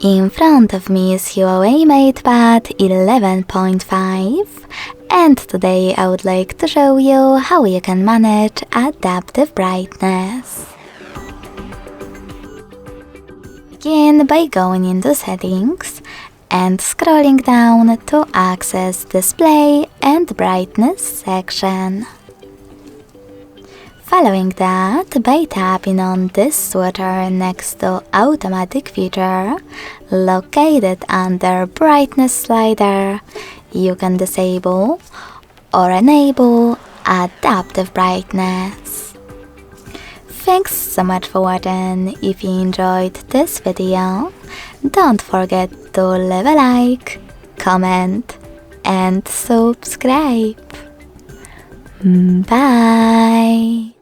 In front of me is Huawei MatePad 11.5, and today I would like to show you how you can manage adaptive brightness. Begin by going into Settings and scrolling down to access Display and Brightness section. Following that, by tapping on this switcher next to Automatic feature, located under Brightness slider, you can disable or enable adaptive brightness. Thanks so much for watching. If you enjoyed this video, don't forget to leave a like, comment and subscribe. Bye!